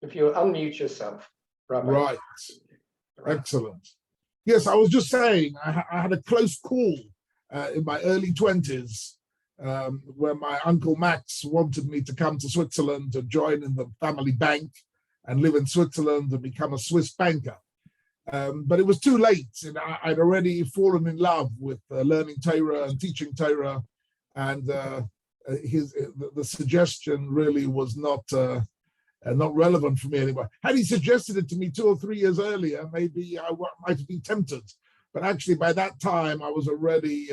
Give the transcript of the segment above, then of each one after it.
if you unmute yourself, Rabbi. Right. Excellent. Yes, I was just saying, I had a close call in my early 20s where my Uncle Max wanted me to come to Switzerland to join in the family bank and live in Switzerland and become a Swiss banker. But it was too late. And I'd already fallen in love with learning Torah and teaching Torah. And the suggestion really was not relevant for me anymore. Had he suggested it to me 2 or 3 years earlier, maybe I might have been tempted. But actually, by that time, I was already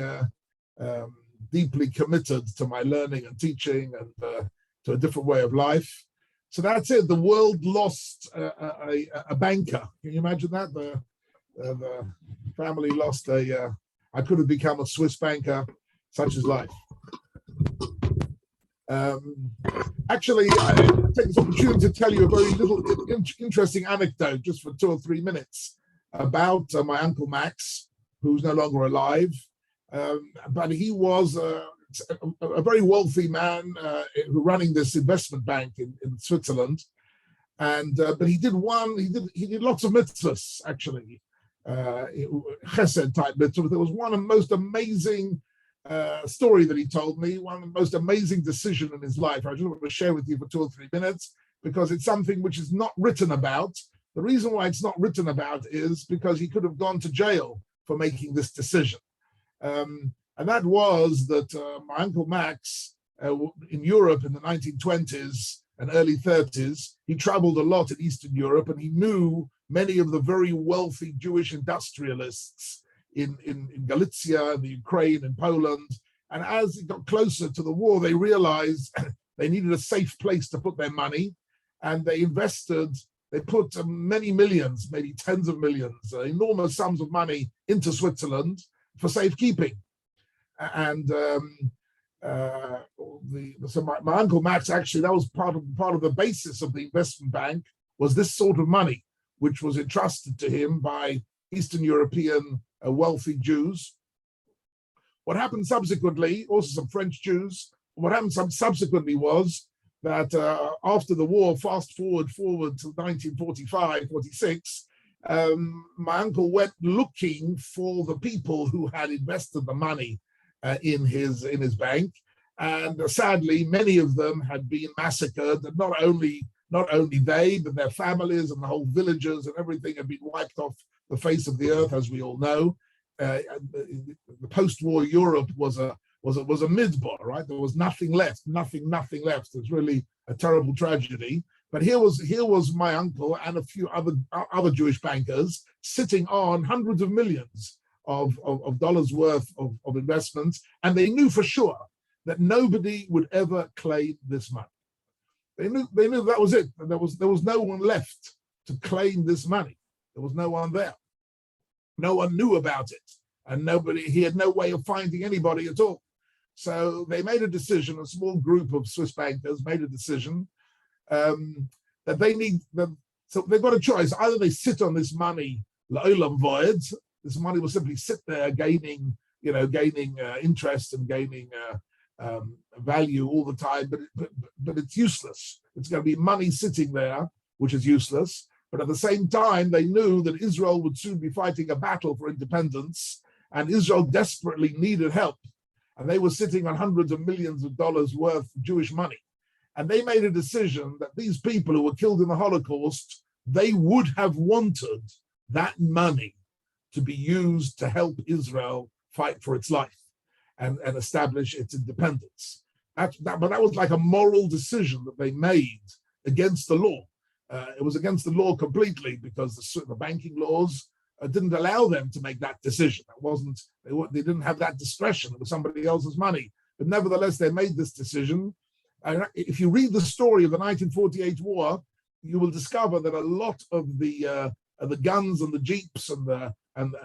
deeply committed to my learning and teaching and to a different way of life. So that's it. The world lost a banker. Can you imagine that? The family lost I could have become a Swiss banker. Such is life. Actually, I take this opportunity to tell you a very little interesting anecdote, just for 2 or 3 minutes, about my Uncle Max, who's no longer alive. But he was a very wealthy man running this investment bank in Switzerland. And but he did lots of mitzvahs, actually, chesed type mitzvahs. There was one of the most amazing story that he told me, one of the most amazing decision in his life. I just want to share with you for 2 or 3 minutes because it's something which is not written about. The reason why it's not written about is because he could have gone to jail for making this decision. And that was that my Uncle Max in Europe in the 1920s and early 30s, he traveled a lot in Eastern Europe and he knew many of the very wealthy Jewish industrialists in Galicia, in the Ukraine, in Poland. And as it got closer to the war, they realized they needed a safe place to put their money. And they put many millions, maybe tens of millions, enormous sums of money into Switzerland for safekeeping. And so my Uncle Max, actually, that was part of the basis of the investment bank, was this sort of money, which was entrusted to him by Eastern European wealthy Jews. What happened subsequently, also some French Jews, what happened subsequently was that after the war, fast forward to 1945, 46, my uncle went looking for the people who had invested the money in his bank, and sadly, many of them had been massacred. And not only they, but their families and the whole villages and everything had been wiped off the face of the earth, as we all know. The post-war Europe was a midbar, right? There was nothing left. It was really a terrible tragedy. But here was my uncle and a few other Jewish bankers sitting on hundreds of millions of dollars worth of investments, and they knew for sure that nobody would ever claim this money. They knew that was it. And there was no one left to claim this money. There was no one there. No one knew about it, and he had no way of finding anybody at all. So they made a decision. A small group of Swiss bankers made a decision that they need them. So they've got a choice. Either they sit on this money, la'olam void. This money will simply sit there, gaining interest and gaining value all the time, but it's useless. It's going to be money sitting there, which is useless. But at the same time, they knew that Israel would soon be fighting a battle for independence, and Israel desperately needed help. And they were sitting on hundreds of millions of dollars worth of Jewish money. And they made a decision that these people who were killed in the Holocaust, they would have wanted that money to be used to help Israel fight for its life and establish its independence. But that was like a moral decision that they made against the law. It was against the law completely because the banking laws didn't allow them to make that decision. They didn't have that discretion. It was somebody else's money. But nevertheless, they made this decision. And if you read the story of the 1948 war, you will discover that a lot of the guns and the jeeps and the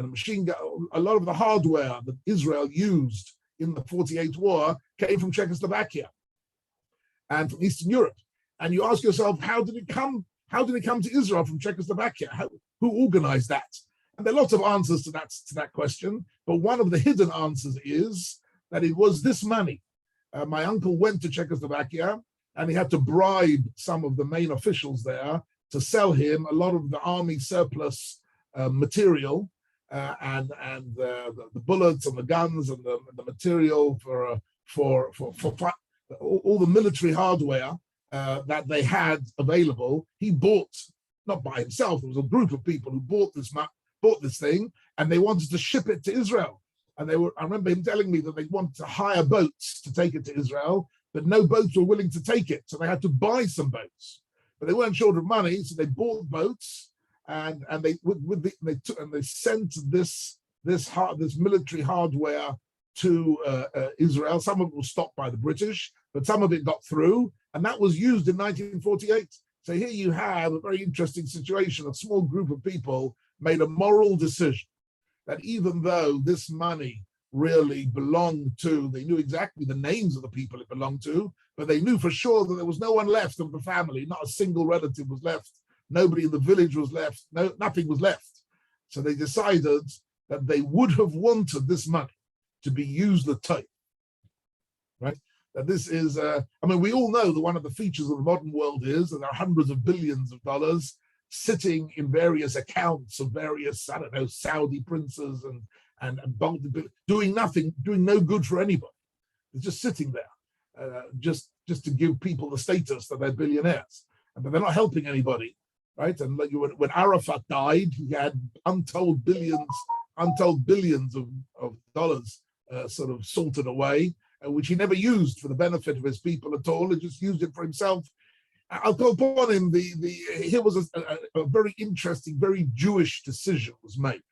machine gun, a lot of the hardware that Israel used in the 48 war came from Czechoslovakia and from Eastern Europe. And you ask yourself, how did it come to Israel from Czechoslovakia? Who organized that? And there are lots of answers to that question. But one of the hidden answers is that it was this money. My uncle went to Czechoslovakia and he had to bribe some of the main officials there to sell him a lot of the army surplus material and the bullets and the guns and the material for all the military hardware that they had available. He bought, not by himself, there was a group of people who bought this thing, and they wanted to ship it to Israel. And I remember him telling me that they wanted to hire boats to take it to Israel, but no boats were willing to take it. So they had to buy some boats, but they weren't short of money. So they bought boats and they sent this military hardware to Israel. Some of it was stopped by the British, but some of it got through, and that was used in 1948. So here you have a very interesting situation. A small group of people made a moral decision that even though this money really belonged to, they knew exactly the names of the people it belonged to, but they knew for sure that there was no one left of the family, not a single relative was left, nobody in the village was left, nothing was left. So they decided that they would have wanted this money to be used the type, right? That this is, we all know that one of the features of the modern world is that there are hundreds of billions of dollars sitting in various accounts of various, Saudi princes and doing nothing, doing no good for anybody. It's just sitting there, just to give people the status that they're billionaires, but they're not helping anybody, right? And when Arafat died, he had untold billions of dollars sort of salted away, which he never used for the benefit of his people at all. He just used it for himself. I'll go upon him. Here was a very interesting, very Jewish decision was made.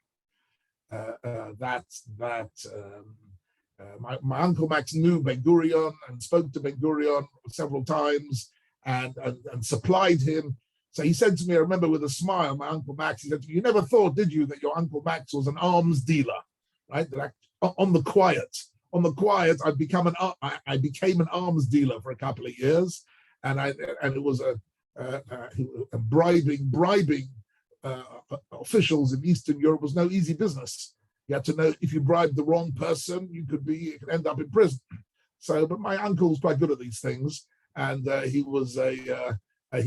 My Uncle Max knew Ben Gurion and spoke to Ben Gurion several times and supplied him. So he said to me, I remember with a smile, my Uncle Max, he said to me, "You never thought, did you, that your Uncle Max was an arms dealer, right? That on the quiet, I became an arms dealer for a couple of years." And it was bribing officials in Eastern Europe was no easy business. You had to know if you bribed the wrong person, you could end up in prison. So, but my uncle was quite good at these things, and he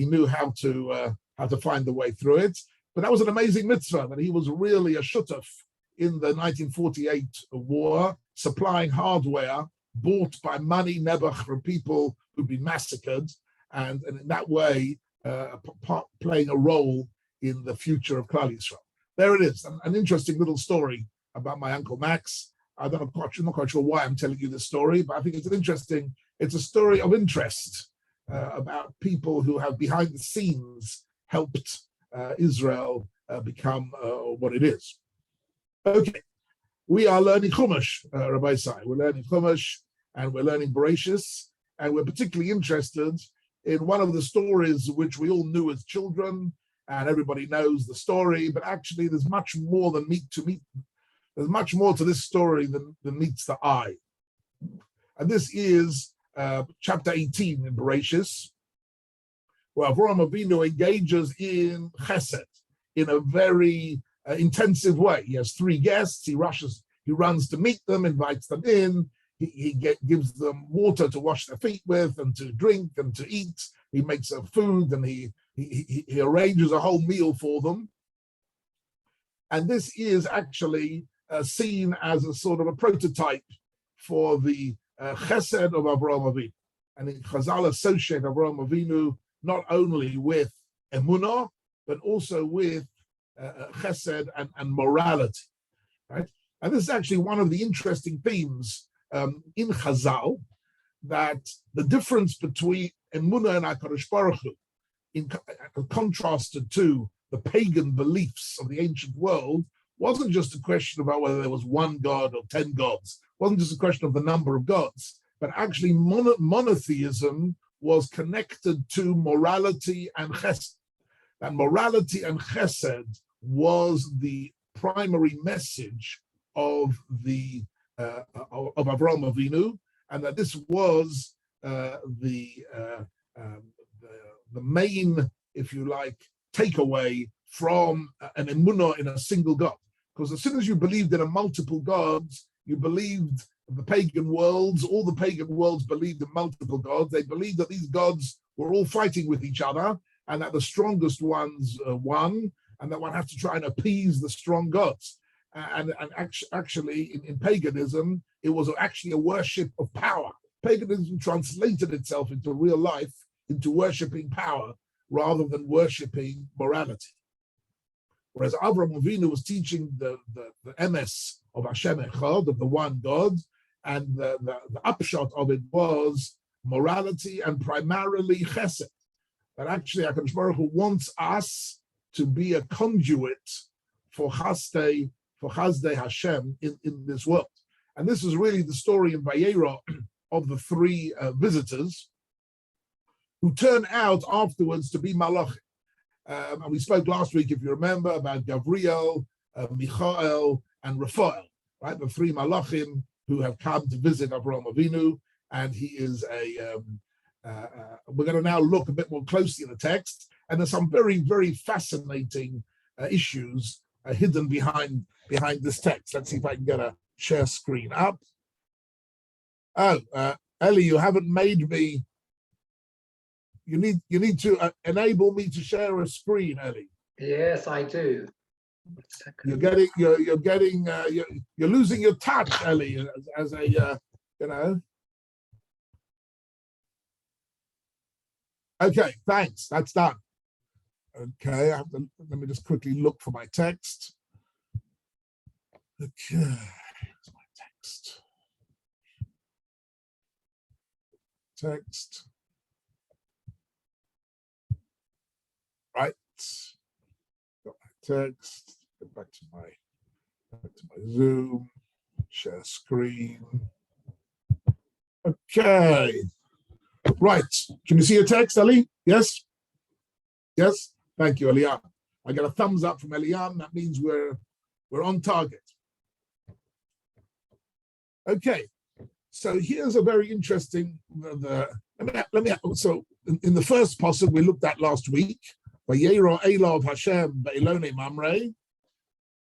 knew how to find the way through it. But that was an amazing mitzvah that he was really a shutaf in the 1948 war, supplying hardware bought by money nebuch from people who'd been massacred, and in that way playing a role in the future of Klal Yisrael. There it is, an interesting little story about my Uncle Max. I'm not quite sure why I'm telling you this story, but I think it's a story of interest about people who have behind the scenes helped Israel become what it is. Okay, we are learning Chumash, Rabbi Sai. We're learning Chumash and we're learning Bereshis, and we're particularly interested in one of the stories which we all knew as children, and everybody knows the story, but actually there's much more there's much more to this story than meets the eye. And this is chapter 18 in Bereshis, where Avraham Avinu engages in chesed in a very intensive way. He has 3 guests, he runs to meet them, invites them in, he gives them water to wash their feet with and to drink and to eat. He makes food and he arranges a whole meal for them. And this is actually seen as a sort of a prototype for the chesed of Avraham Avinu. And Chazal associate Avraham Avinu not only with emunah, but also with chesed and morality, right? And this is actually one of the interesting themes in Chazal, that the difference between emunah and HaKadosh Baruch Hu, in contrasted to the pagan beliefs of the ancient world, wasn't just a question about whether there was one God or 10 gods. It wasn't just a question of the number of gods, but actually monotheism was connected to morality and chesed. That morality and chesed was the primary message of Avraham Avinu, and that this was the main, if you like, takeaway from an emunah in a single God. Because as soon as you believed in a multiple gods, you believed the pagan worlds, all the pagan worlds believed in multiple gods. They believed that these gods were all fighting with each other, and that the strongest ones won, and that one has to try and appease the strong gods. And actually, in paganism, it was actually a worship of power. Paganism translated itself into real life, into worshiping power, rather than worshiping morality. Whereas Avraham Avinu was teaching the emes of Hashem Echad, of the one God, and the upshot of it was morality and primarily chesed. That actually HaKadosh Baruch Hu wants us to be a conduit for Chasdei Hashem in this world. And this is really the story in Vayera of the three visitors who turn out afterwards to be malachim. And we spoke last week, if you remember, about Gabriel, Michael, and Raphael, right? The three malachim who have come to visit Avraham Avinu, and he is we're going to now look a bit more closely at the text, and there's some very, very fascinating issues hidden behind this text. Let's see if I can get a share screen up. Oh, Ellie, you haven't made me. You need to enable me to share a screen, Ellie. Yes, I do. You're losing your touch, Ellie, as a you know. Okay, thanks. That's done. Okay, let me just quickly look for my text. Okay, here's my text. Text. Right. Got my text. Go back to my Zoom. Share screen. Okay. Right. Can you see your text, Ali? Yes? Yes? Thank you, Elian. I got a thumbs up from Elian. That means we're on target. Okay. So here's a very interesting. So in the first passage we looked at last week, Vayera Elav Hashem Be'elone Mamre.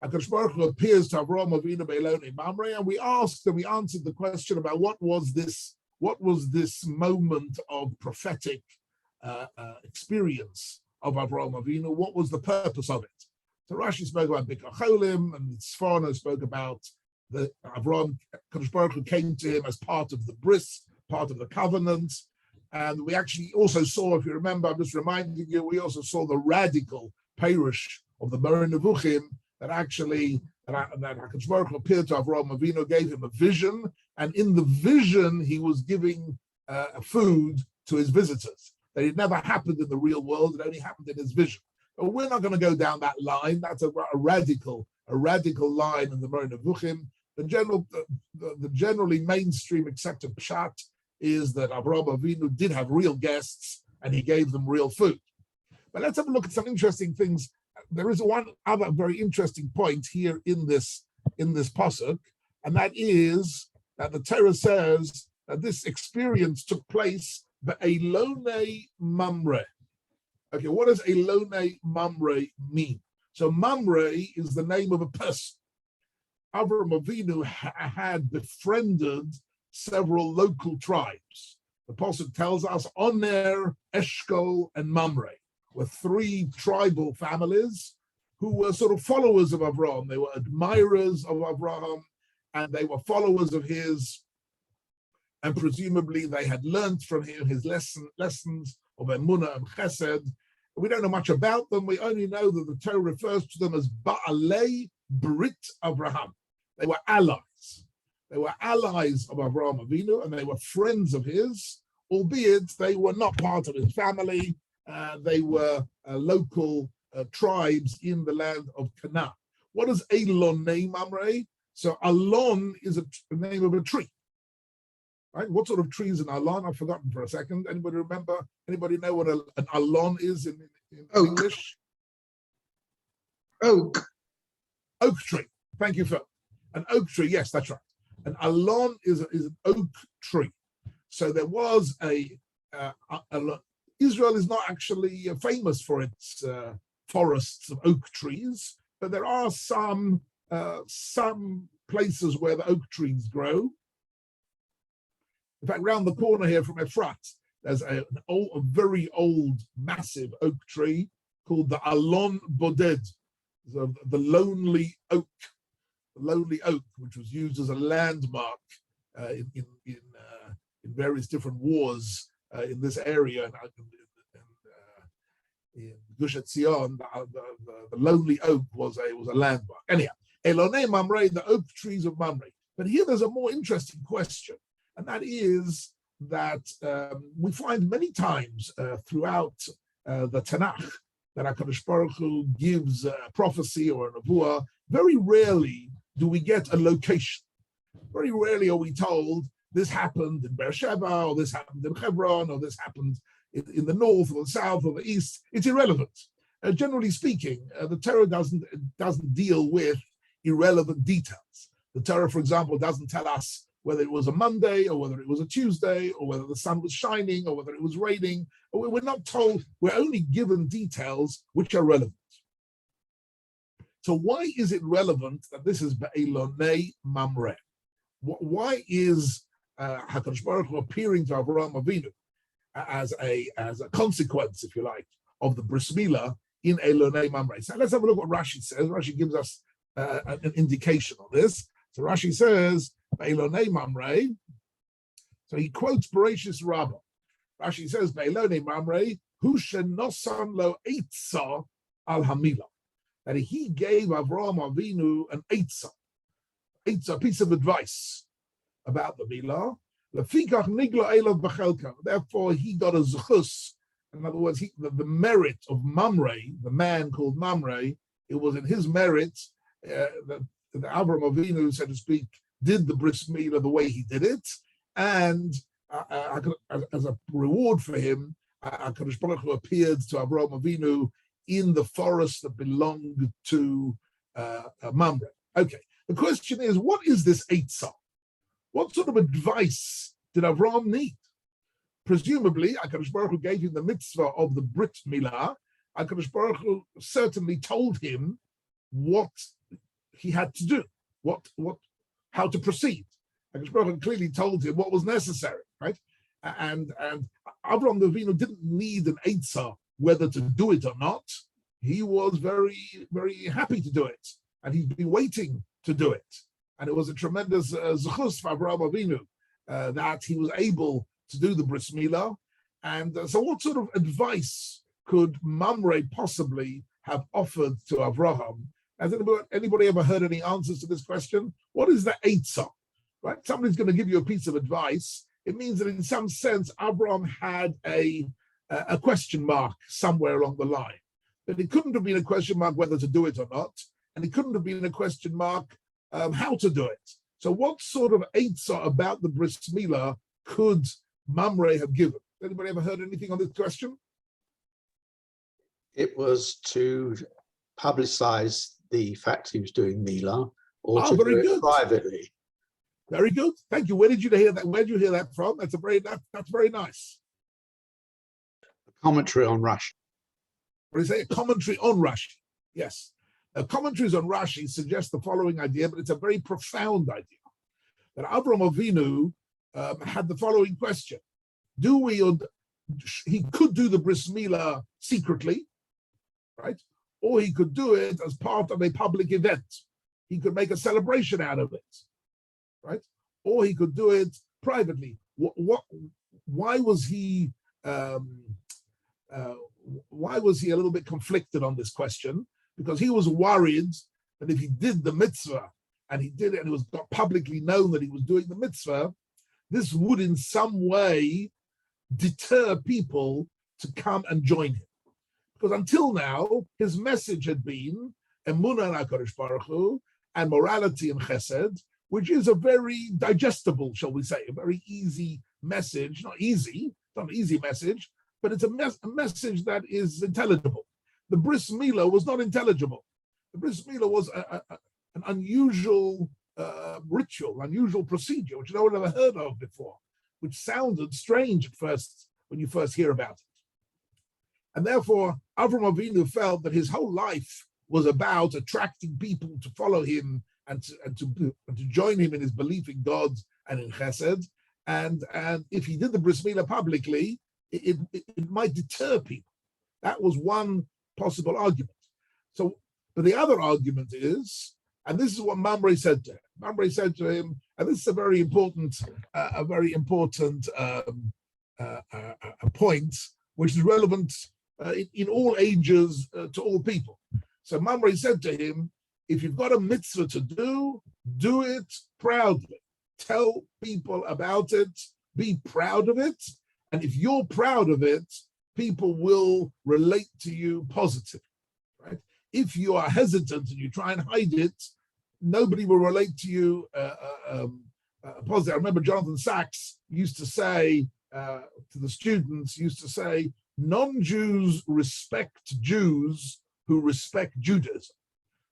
HaKadosh Baruch Hu appears to Avraham Avinu Be'elone Mamre, and we answered the question about what was this moment of prophetic experience of Avraham Avinu? What was the purpose of it? So Rashi spoke about Bikar Cholim, and Sforno spoke about the Avraham, Kadosh Baruch Hu came to him as part of the bris, part of the covenant. And we actually also saw, if you remember, I'm just reminding you, we also saw the radical perush of the Moreh Nevuchim, that actually that HaKadosh Baruch Hu appeared to Avraham Avinu, gave him a vision, and in the vision he was giving food to his visitors. That it never happened in the real world; it only happened in his vision. But we're not going to go down that line. That's a radical line in the Moreh Nevuchim. The generally mainstream accepted pshat is that Avraham Avinu did have real guests and he gave them real food. But let's have a look at some interesting things. There is one other very interesting point here in this pasuk, and that is that the Torah says that this experience took place be'elone mamre. Okay, what does elone mamre mean? So mamre is the name of a person. Avraham Avinu had befriended several local tribes. The pasuk tells us Oner, Eshkol, and Mamre were three tribal families who were sort of followers of Avraham. They were admirers of Avraham, and they were followers of his, and presumably they had learned from him his lessons of Emunah and Chesed. We don't know much about them. We only know that the Torah refers to them as Ba'alei Brit Avraham. They were allies. They were allies of Avraham Avinu, and they were friends of his, albeit they were not part of his family. They were local tribes in the land of Canaan. What does Elon name, Amrei? So Alon is a name of a tree. Right? What sort of tree is an Alon? I've forgotten for a second. Anybody remember? Anybody know what an Alon is in English? Oak. Oak tree. Thank you, Phil. An oak tree. Yes, that's right. An Alon is an oak tree. So there was Israel is not actually famous for its forests of oak trees, but there are some places where the oak trees grow. In fact, round the corner here from Efrat, there's a very old, massive oak tree called the Alon Boded, the lonely oak, which was used as a landmark in various different wars in this area. In Gush Etzion, the lonely oak was a landmark. Anyhow, Elonei Mamre, the oak trees of Mamre. But here there's a more interesting question, and that is that we find many times throughout the Tanakh that HaKadosh Baruch Hu gives a prophecy or a nevuah. Very rarely do we get a location. Very rarely are we told this happened in Beersheba, or this happened in Hebron, or this happened in the north or the south or the east. It's irrelevant. Generally speaking, the Torah doesn't deal with irrelevant details. The Torah, for example, doesn't tell us whether it was a Monday or whether it was a Tuesday or whether the sun was shining or whether it was raining. We're not told. We're only given details which are relevant. So why is it relevant that this is Be'elonei Mamre? Why is HaKadosh Baruch Hu appearing to Avraham Avinu as a consequence, if you like, of the bris milah in Elonei Mamre? So let's have a look what Rashi says. Rashi gives us an indication on this. So Rashi says, Elonei Mamre. So he quotes Bereshis Rabbi. Rashi says, Elonei Mamre, hu shenosan lo eitzah al hamila. That he gave Avraham Avinu an eitzah, a piece of advice about the milah. Lefikach nigla elav b'chelka. Therefore, he got a zechus. In other words, the merit of Mamre, the man called Mamre, it was in his merit that Avraham Avinu, so to speak, did the bris milah the way he did it, and as a reward for him, HaKadosh Baruch Hu appeared to Avraham Avinu in the forest that belonged to Mamre. Okay, the question is, what is this eitzah? What sort of advice did Avraham need? Presumably, HaKadosh Baruch Hu gave him the mitzvah of the Brit Milah. HaKadosh Baruch Hu certainly told him what he had to do, how to proceed. HaKadosh Baruch Hu clearly told him what was necessary, right? And Avraham Avinu didn't need an eitzah whether to do it or not. He was very, very happy to do it, and he'd been waiting to do it. And it was a tremendous zechus for Avraham Avinu that he was able to do the bris milah. And so what sort of advice could Mamre possibly have offered to Avraham? Has anybody ever heard any answers to this question? What is the eitzah? Right? Somebody's going to give you a piece of advice. It means that in some sense, Avraham had a question mark somewhere along the line. But it couldn't have been a question mark whether to do it or not. And it couldn't have been a question mark how to do it. So what sort of eitzah about the bris milah could Mamre have given? Anybody ever heard anything on this question? It was to publicize the fact he was doing milah, or to do it privately. Very good. Thank you. Where did you hear that? Where did you hear that from? That's very nice. A commentary on Rashi. What do you say? A commentary on Rashi. Yes. Commentaries on Rashi suggest the following idea, but it's a very profound idea. That Avraham Avinu had the following question. He could do the bris milah secretly, right? Or he could do it as part of a public event. He could make a celebration out of it, right? Or he could do it privately. Why was he a little bit conflicted on this question? Because he was worried that if he did the mitzvah and he did it and it was publicly known that he was doing the mitzvah, this would in some way deter people to come and join him. Because until now, his message had been emunah in HaKadosh Baruch Hu and morality and chesed, which is a very digestible, shall we say, a very easy message. Not an easy message, but it's a message that is intelligible. The bris milah was not intelligible. The bris milah was an unusual ritual, unusual procedure, which no one ever heard of before, which sounded strange at first when you first hear about it. And therefore, Avraham Avinu felt that his whole life was about attracting people to follow him and to join him in his belief in God and in Chesed. And if he did the bris milah publicly, it might deter people. That was one possible argument. So, but the other argument is, and this is what Mamre said to him. Mamre said to him, and this is a very important point, which is relevant in all ages to all people. So Mamre said to him, if you've got a mitzvah to do it proudly. Tell people about it, be proud of it. And if you're proud of it, people will relate to you positively, right? If you are hesitant and you try and hide it, nobody will relate to you positive. I remember Jonathan Sachs used to say to the students, non-Jews respect Jews who respect Judaism.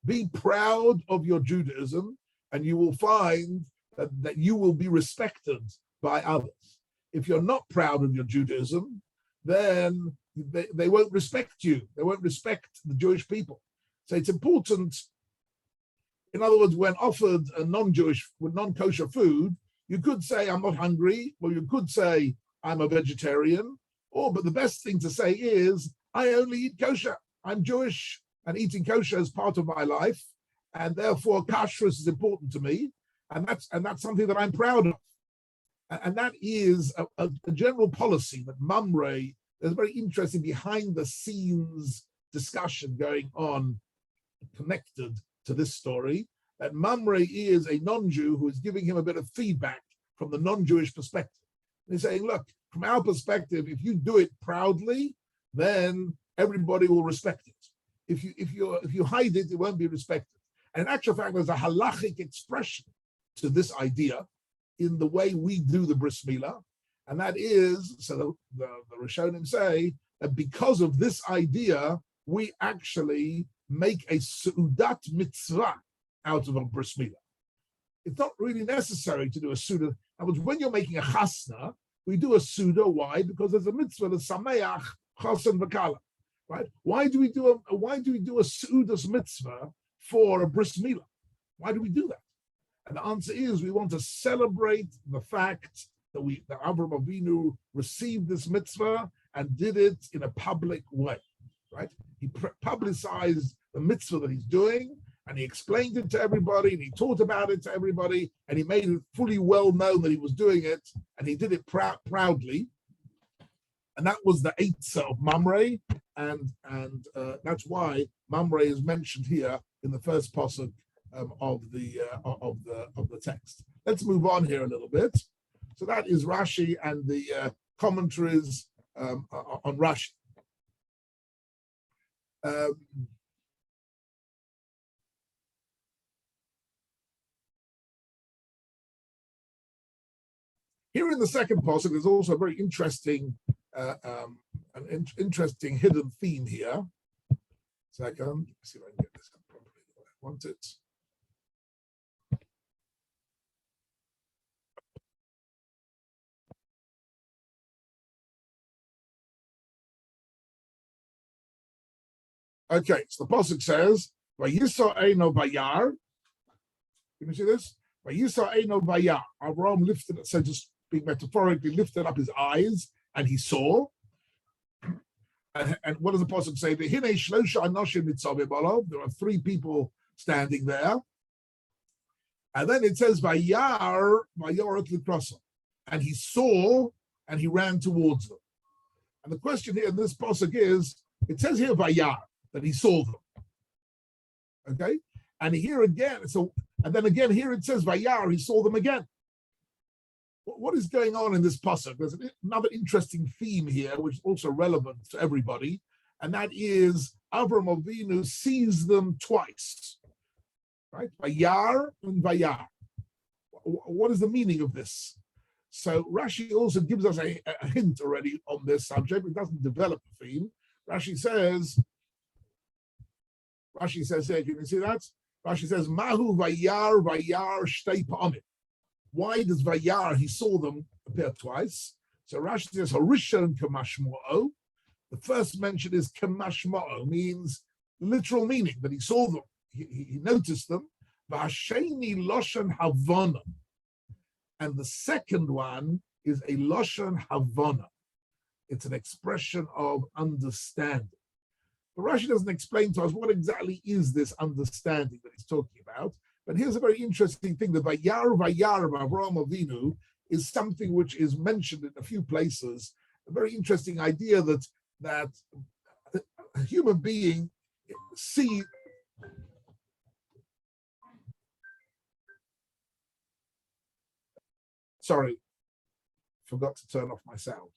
Be proud of your Judaism and you will find that you will be respected by others. If you're not proud of your Judaism, then they won't respect you. They won't respect the Jewish people. So it's important, in other words, when offered a non-Jewish, non-kosher food, you could say, I'm not hungry, or you could say, I'm a vegetarian, but the best thing to say is, I only eat kosher. I'm Jewish, and eating kosher is part of my life, and therefore kashrus is important to me, and that's something that I'm proud of. And that is a general policy that Mamre, there's a very interesting behind the scenes discussion going on connected to this story, that Mamre is a non-Jew who is giving him a bit of feedback from the non-Jewish perspective. And he's saying, look, from our perspective, if you do it proudly, then everybody will respect it. If you hide it, it won't be respected. And in actual fact, there's a halachic expression to this idea in the way we do the bris milah, and that is, so the Rishonim say that because of this idea, we actually make a seudat mitzvah out of a bris milah. It's not really necessary to do a seudah. In other words, when you're making a chasna, we do a seudah. Why? Because there's a mitzvah, the sameach chasen v'kala. Right? Why do we do a seudas mitzvah for a bris milah? Why do we do that? And the answer is we want to celebrate the fact that Avraham Avinu received this mitzvah and did it in a public way, right? He publicized the mitzvah that he's doing, and he explained it to everybody, and he taught about it to everybody, and he made it fully well known that he was doing it, and he did it proudly. And that was the Eitzah of Mamre, and that's why Mamre is mentioned here in the first pasuk of the text. Let's move on here a little bit. So that is Rashi and the commentaries on Rashi. Here in the second pasuk, there's also a very interesting, interesting hidden theme here. Second, let's see if I can get this up properly the way I want it. Okay, so the pasuk says, "Vayisa eino vayar." Can you see this? Vayisa eino vayar. Abraham lifted, so to speak metaphorically, lifted up his eyes and he saw. And what does the pasuk say? There are three people standing there, and then it says vayar vayar, and he saw and he ran towards them. And the question here in this pasuk is, it says here vayar, that he saw them. Okay? And here again, and then again here it says Vayar, he saw them again. What is going on in this pasuk? There's another interesting theme here, which is also relevant to everybody, and that is Avraham Avinu sees them twice. Right? Vayar and Vayar. What is the meaning of this? So Rashi also gives us a hint already on this subject. It doesn't develop the theme. Rashi says here, can you see that? Rashi says, Mahu Vayar Vayar Shtei Pa'amim. Why does Vayar, he saw them, appear twice? So Rashi says, Harishon Kamashmo'o. The first mention is Kamashmo'o, means literal meaning, that he saw them, he noticed them. Vasheni Loshan Havana. And the second one is a Loshan Havana. It's an expression of understanding. But Rashi doesn't explain to us what exactly is this understanding that he's talking about. But here's a very interesting thing: that Vayar of Avraham Avinu is something which is mentioned in a few places. A very interesting idea that a human being sees. Sorry, forgot to turn off my sound.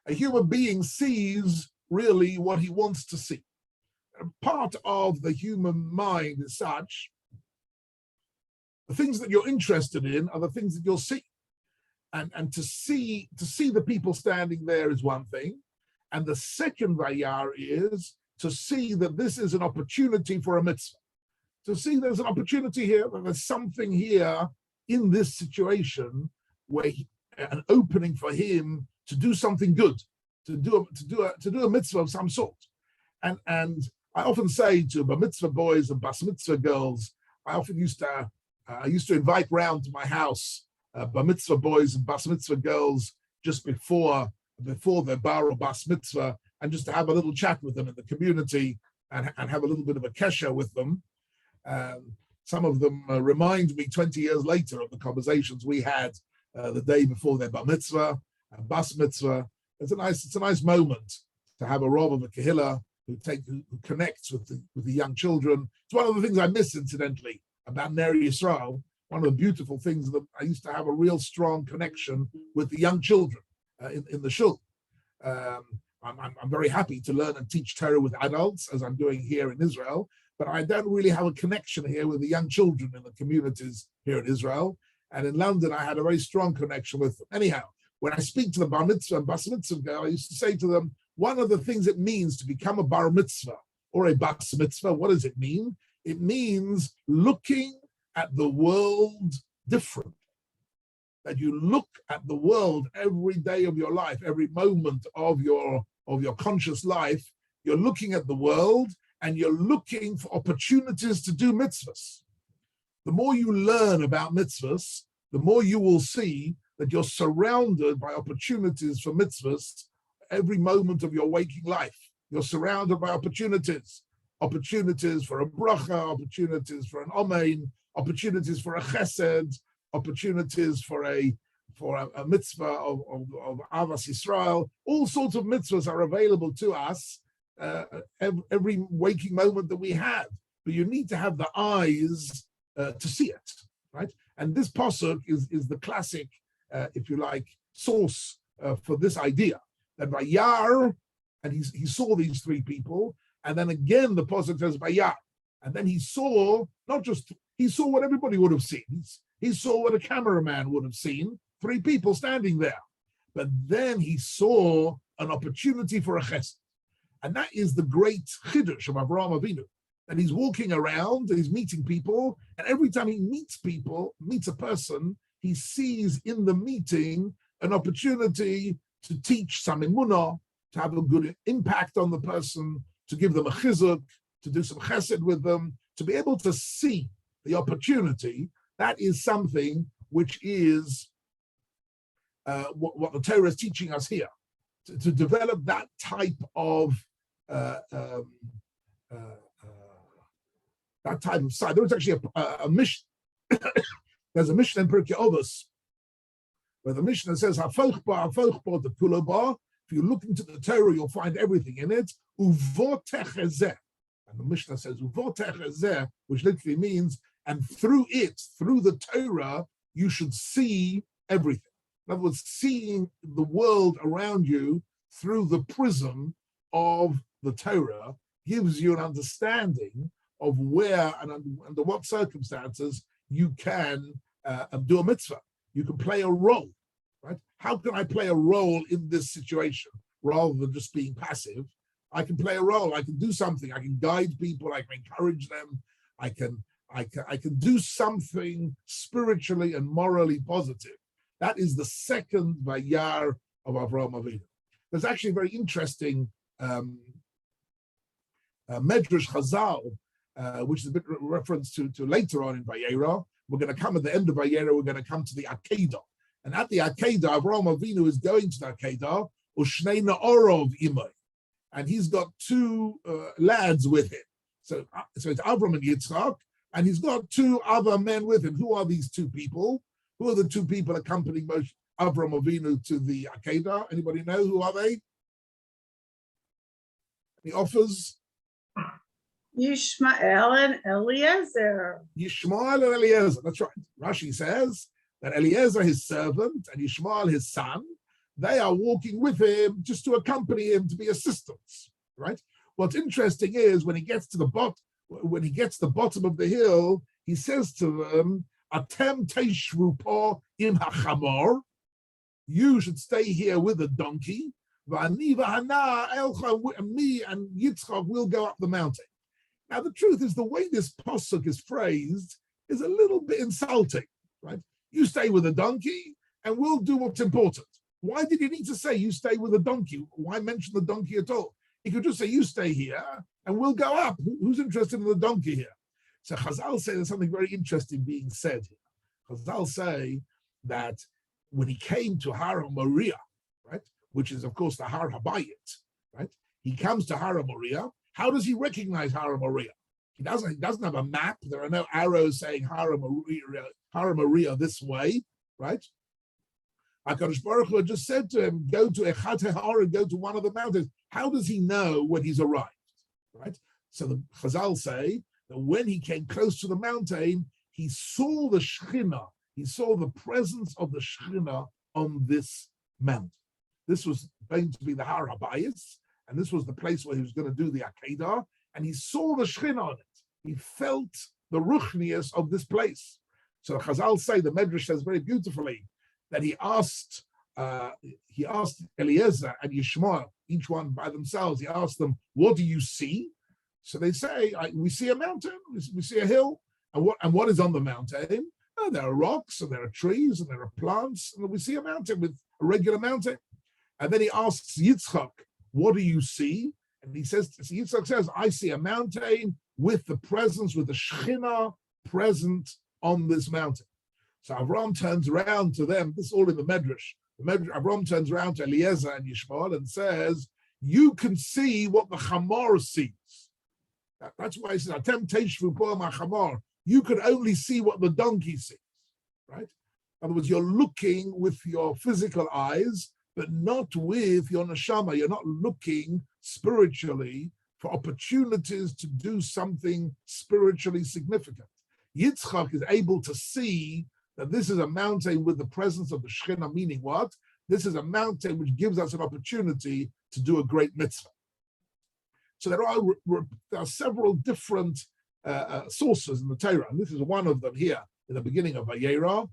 A human being sees really what he wants to see. And part of the human mind is such, the things that you're interested in are the things that you'll see. And to see the people standing there is one thing. And the second vayar is to see that this is an opportunity for a mitzvah. To see there's an opportunity here, that there's something here in this situation where an opening for him to do something good, to do a mitzvah of some sort. And I often say to bar mitzvah boys and bas mitzvah girls, I used to invite round to my house bar mitzvah boys and bas mitzvah girls just before their bar or bas mitzvah, and just to have a little chat with them in the community and have a little bit of a kesher with them. Some of them remind me 20 years later of the conversations we had the day before their bar mitzvah and bas mitzvah. It's a nice moment to have a Rav of a Kehillah who connects with the young children. It's one of the things I miss, incidentally, about Ner Yisrael. One of the beautiful things that I used to have a real strong connection with the young children in the shul. I'm very happy to learn and teach Torah with adults, as I'm doing here in Israel, but I don't really have a connection here with the young children in the communities here in Israel. And in London, I had a very strong connection with them. Anyhow, when I speak to the bar mitzvah and bas mitzvah girl, I used to say to them, one of the things it means to become a bar mitzvah or a bas mitzvah, what does it mean? It means looking at the world different. That you look at the world every day of your life, every moment of your conscious life, you're looking at the world and you're looking for opportunities to do mitzvahs. The more you learn about mitzvahs, the more you will see that you're surrounded by opportunities for mitzvahs every moment of your waking life. You're surrounded by opportunities for a bracha, opportunities for an amen, opportunities for a chesed, opportunities for a mitzvah of Avas Yisrael. All sorts of mitzvahs are available to us every waking moment that we have. But you need to have the eyes to see it, right? And this pasuk is the classic, if you like, source for this idea. That Vayar, and he saw these three people, and then again the pasuk says Vayar, and then he saw what everybody would have seen. He saw what a cameraman would have seen, three people standing there. But then he saw an opportunity for a chesed. And that is the great chiddush of Avraham Avinu. And he's walking around, he's meeting people, and every time he meets a person, he sees in the meeting an opportunity to teach some emunah, to have a good impact on the person, to give them a chizuk, to do some chesed with them, to be able to see the opportunity. That is something which is what the Torah is teaching us here, to develop that type of side. There was actually a mission. There's a mission in Pirkei Avos where the Mishnah says, "If you look into the Torah, you'll find everything in it." And the Mishnah says, which literally means, and through the Torah, you should see everything. In other words, seeing the world around you through the prism of the Torah gives you an understanding of where and under what circumstances you can do a mitzvah. You can play a role, right? How can I play a role in this situation rather than just being passive? I can play a role. I can do something. I can guide people. I can encourage them. I can do something spiritually and morally positive. That is the second vayar of Avraham Avinu. There's actually a very interesting Medrash Chazal, which is a bit reference to later on in Vayera. We're going to come at the end of Vayera, we're going to come to the Akedah. And at the Akedah, Avraham Avinu is going to the Akedah Ushnei Na'orov Imay. And he's got two lads with him. So it's Avram and Yitzchak, and he's got two other men with him. Who are these two people? Who are the two people accompanying Moshe, Avram Avinu to the Akedah? Anybody know who are they? Any offers? Yishmael and Eliezer. Yishmael and Eliezer. That's right. Rashi says that Eliezer, his servant, and Yishmael, his son, they are walking with him just to accompany him, to be assistants. Right? What's interesting is when he gets to the bottom of the hill, he says to them, "Atem teishvu po im hachamor." You should stay here with the donkey. V'ani v'hana elcha, me and Yitzchak will go up the mountain. Now, the truth is, the way this pasuk is phrased is a little bit insulting, right? You stay with the donkey, and we'll do what's important. Why did he need to say you stay with the donkey? Why mention the donkey at all? He could just say you stay here, and we'll go up. Who's interested in the donkey here? So Chazal say there's something very interesting being said here. Chazal say that when he came to Har HaMoriah, right, which is of course the Har Habayit, right? He comes to Har HaMoriah. How does he recognize Har HaMoriah? He doesn't have a map. There are no arrows saying Har HaMoriah this way, right? HaKadosh Baruch Hu just said to him, go to Echat HaHar and go to one of the mountains. How does he know when he's arrived, right? So the Chazal say that when he came close to the mountain, he saw the Shekhinah. He saw the presence of the Shekhinah on this mountain. This was going to be the Har Habayis, and this was the place where he was going to do the Akedah, and he saw the Shekhinah on it. He felt the ruchnius of this place. So Chazal say, the Medrash says very beautifully, that he asked Eliezer and Yishmael, each one by themselves, he asked them, what do you see? So they say, we see a mountain, we see a hill, and what is on the mountain? Oh, there are rocks, and there are trees, and there are plants, and we see a mountain with a regular mountain. And then he asks Yitzchak, what do you see? And he says, Yitzchak says, I see a mountain with the presence, with the Shekhinah present on this mountain. So Avram turns around to them, this is all in the Medrash. Avram turns around to Eliezer and Yishmael and says, you can see what the Chamor sees. That's why he says, Atem teishvu po ma Chamor. You can only see what the donkey sees, right? In other words, you're looking with your physical eyes, but not with your neshama. You're not looking spiritually for opportunities to do something spiritually significant. Yitzchak is able to see that this is a mountain with the presence of the Shekhinah, meaning what? This is a mountain which gives us an opportunity to do a great mitzvah. So there are several different sources in the Torah, and this is one of them here in the beginning of Vayera,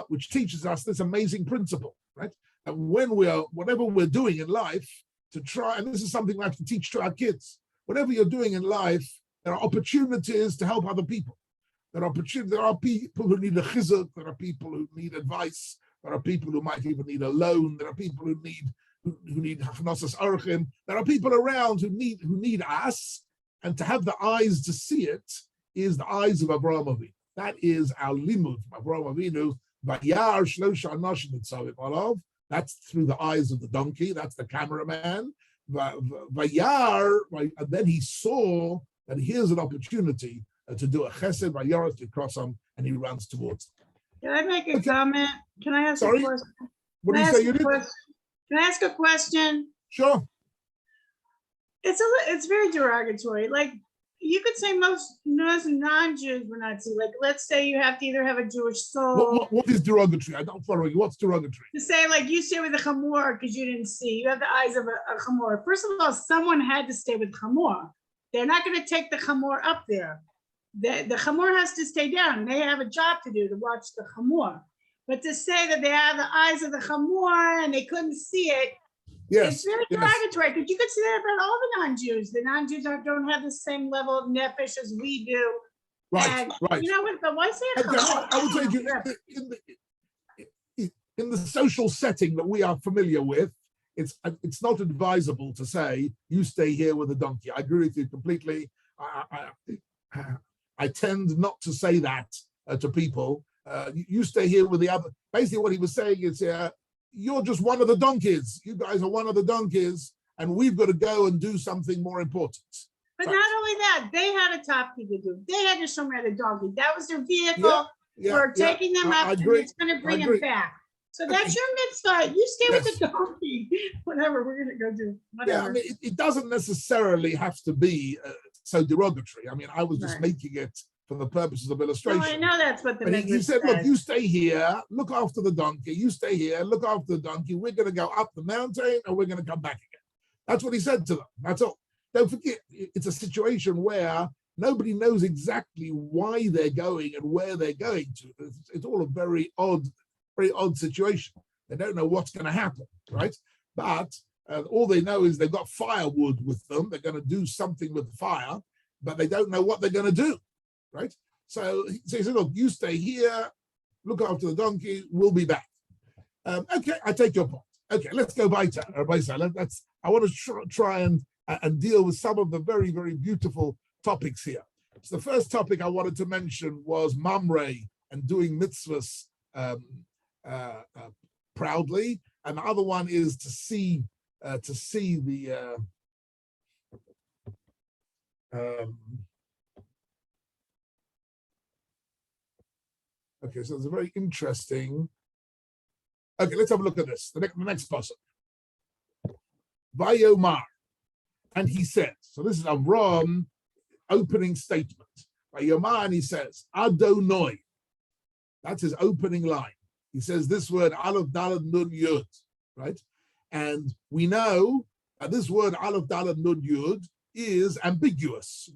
which teaches us this amazing principle, right? And whatever we're doing in life, to try, and this is something we have to teach to our kids. Whatever you're doing in life, there are opportunities to help other people. There are people who need a chizuk, there are people who need advice, there are people who might even need a loan, there are people who need hachnasas archim, there are people around who need us, and to have the eyes to see it is the eyes of Avraham Avinu. That is our limud from Avraham Avinu. Vayar shlosha anashim nitzavim alav. That's through the eyes of the donkey. That's the cameraman. Vayar, and then he saw that here's an opportunity to do a chesed. Vayar to cross him, and he runs towards them. Can I make a comment? Can I ask a question? What do you say you did? Can I ask a question? Sure. It's very derogatory. Like, you could say most non-Jews were Nazi. Like, let's say you have to either have a Jewish soul. What is derogatory? I don't follow you. What's derogatory? To say, like, you stay with a chamor because you didn't see. You have the eyes of a chamor. First of all, someone had to stay with chamor. They're not going to take the chamor up there. The chamor has to stay down. They have a job to do to watch the chamor. But to say that they have the eyes of the chamor and they couldn't see it, it's very derogatory, because you could say that about all the non-Jews. The non-Jews don't have the same level of nefesh as we do. Right. You know what? But why say it? I would say in the social setting that we are familiar with, it's not advisable to say you stay here with a donkey. I agree with you completely. I tend not to say that to people. You stay here with the other. Basically, what he was saying is, you're just one of the donkeys. You guys are one of the donkeys, and we've got to go and do something more important. But So- not only that, they had a top key to do. They had to show me the donkey. That was their vehicle. We're taking them I up, and agree. it's gonna I bring them agree. back. So Okay. that's your mitzvah. You stay with Yes. the donkey. Whatever, we're gonna go do, Yeah, I whatever. mean, it doesn't necessarily have to be so derogatory. I mean, I was just Right. making it for the purposes of No, illustration. I know that's what the But he midrash said, look, says. you stay here, look after the donkey. You stay here, look after the donkey. We're going to go up the mountain and we're going to come back again. That's what he said to them. That's all. Don't forget, it's a situation where nobody knows exactly why they're going and where they're going to. It's all a very odd situation. They don't know what's going to happen, right? But all they know is they've got firewood with them. They're going to do something with the fire, but they don't know what they're going to do, right? So he said, look, you stay here, look after the donkey, we'll be back. Okay, I take your point. Okay, let's go weiter. I want to try and deal with some of the very, very beautiful topics here. So the first topic I wanted to mention was Mamre and doing mitzvahs proudly, and the other one is to see the okay, so it's a very interesting. Okay, let's have a look at this. The next puzzle. Vayomar, and he said. So this is Avram opening statement. Vayomar, and he says, Adonai. That's his opening line. He says this word Aleph Daled Nun Yud, right? And we know that this word Aleph Daled Nun Yud is ambiguous.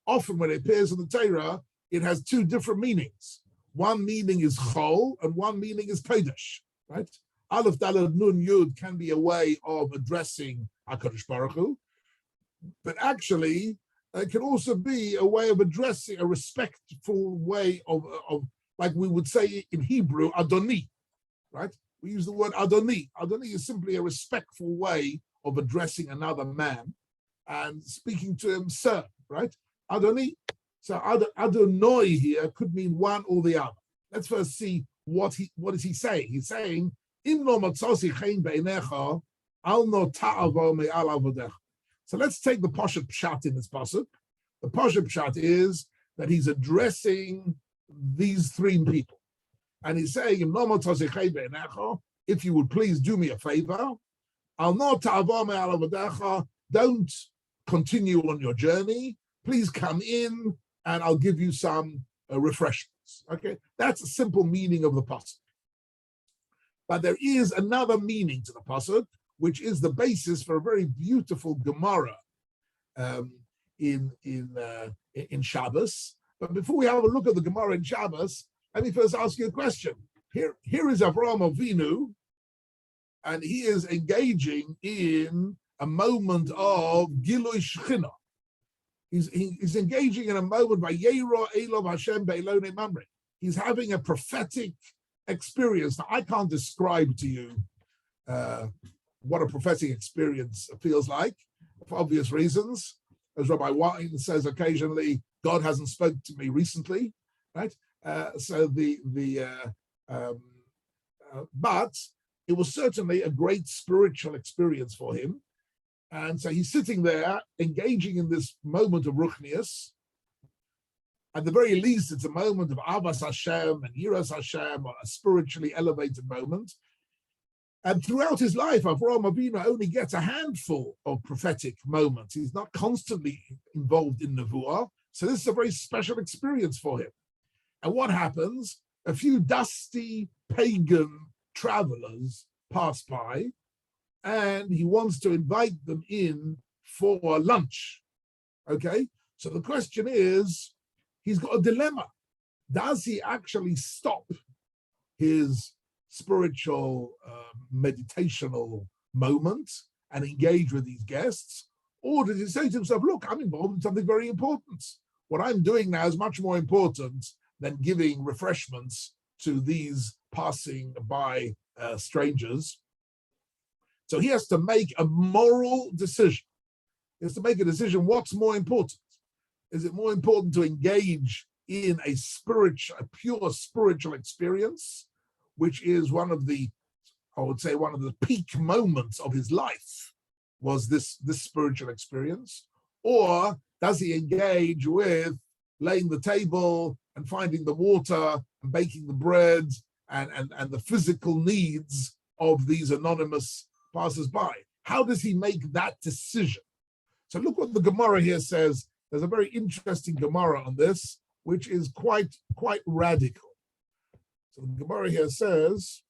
Often when it appears in the Torah, it has two different meanings. One meaning is chol, and one meaning is kodesh, right? Aleph Daled Nun Yud can be a way of addressing HaKadosh Baruch Hu, but actually it can also be a way of addressing a respectful way of like we would say in Hebrew, Adoni, right? We use the word Adoni. Adoni is simply a respectful way of addressing another man and speaking to him, sir, right? Adoni. So Adonai here could mean one or the other. Let's first see what is he saying. He's saying, so let's take the Poshet Pshat in this pasuk. The Poshet Pshat is that he's addressing these three people. And he's saying, if you would please do me a favor, don't continue on your journey. Please come in and I'll give you some refreshments. Okay, that's a simple meaning of the pasuk. But there is another meaning to the pasuk, which is the basis for a very beautiful Gemara in Shabbos. But before we have a look at the Gemara in Shabbos, let me first ask you a question. Here is Avraham Avinu, and he is engaging in a moment of Gilui Shechina. He's engaging in a moment by Yero Elov Hashem Be'elone Mamre. He's having a prophetic experience. Now, I can't describe to you what a prophetic experience feels like, for obvious reasons. As Rabbi Wine says occasionally, God hasn't spoken to me recently, right? But it was certainly a great spiritual experience for him. And so he's sitting there engaging in this moment of Ruchnius. At the very least, it's a moment of Avas Hashem and Yiras Hashem, a spiritually elevated moment. And throughout his life, Avraham Avinu only gets a handful of prophetic moments. He's not constantly involved in Nevuah. So this is a very special experience for him. And what happens? A few dusty pagan travelers pass by, and he wants to invite them in for lunch. Okay? So the question is, he's got a dilemma. Does he actually stop his spiritual meditational moment and engage with these guests? Or does he say to himself, look, I'm involved in something very important. What I'm doing now is much more important than giving refreshments to these passing by strangers. So he has to make a moral decision. He has to make a decision. What's more important? Is it more important to engage in a pure spiritual experience, which is one of the I would say one of the peak moments of his life was this spiritual experience? Or does he engage with laying the table and finding the water and baking the bread and the physical needs of these anonymous passers-by? How does he make that decision? So look what the Gemara here says. There's a very interesting Gemara on this, which is quite radical. So the Gemara here says,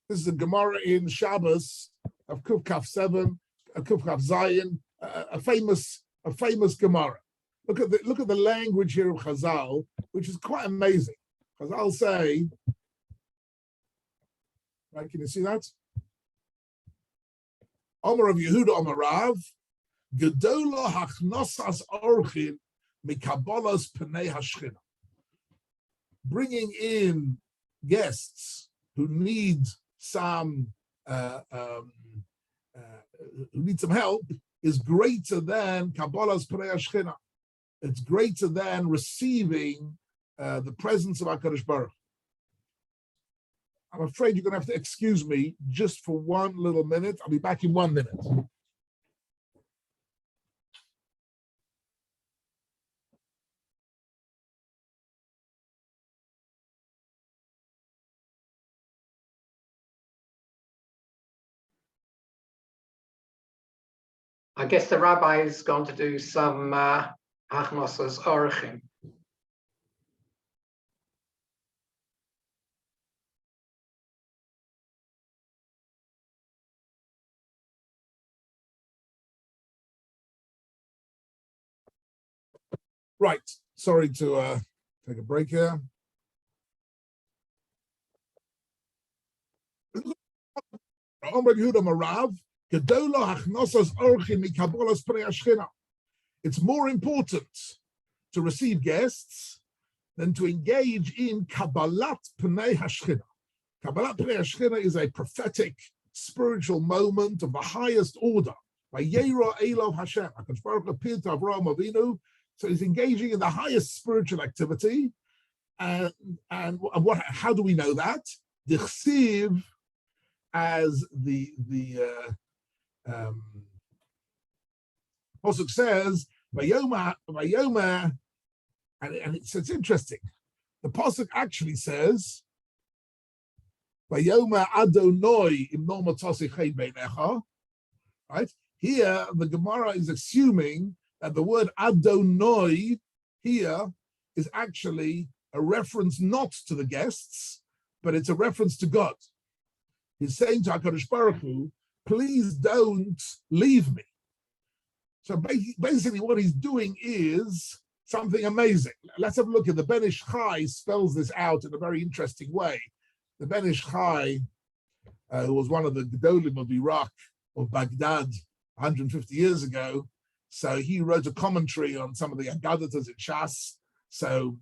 this is a Gemara in Shabbos of Kuf Kaf 7, Kuf Kaf Zayin, a famous Gemara. Look at the language here of Chazal, which is quite amazing. Chazal say, right? Can you see that? Omer of Yehuda Omer Rav, Gedola hachnosas orchin mikabolas pnei hashchina. Bringing in guests who need some help is greater than Kabbalah's Pnei Hashchina. It's greater than receiving the presence of HaKadosh Baruch. I'm afraid you're going to have to excuse me just for one little minute. I'll be back in 1 minute. I guess the rabbi is going to do some achnosas orchim. Right. Sorry to take a break here. It's more important to receive guests than to engage in Kabbalat Pnei Hashchina. Kabbalat Pnei Hashchina is a prophetic, spiritual moment of the highest order. By Yera Elov Hashem, HaKadosh Baruch Hu appeared to Avraham Avinu, so he's engaging in the highest spiritual activity. And what? How do we know that? Dichsiv, as the Pasuk says, Vayoma, and it's interesting. The Pasuk actually says, Vayoma Adonai im no matzasi chen beinecha. Right? Here, the Gemara is assuming that the word Adonai here is actually a reference not to the guests, but it's a reference to God. He's saying to HaKadosh Baruch Hu, please don't leave me. So basically what he's doing is something amazing. Let's have a look at the Ben Ish Chai spells this out in a very interesting way. The Ben Ish Chai, who was one of the Gedolim of Iraq, of Baghdad, 150 years ago, so he wrote a commentary on some of the Agadatas in Shas. So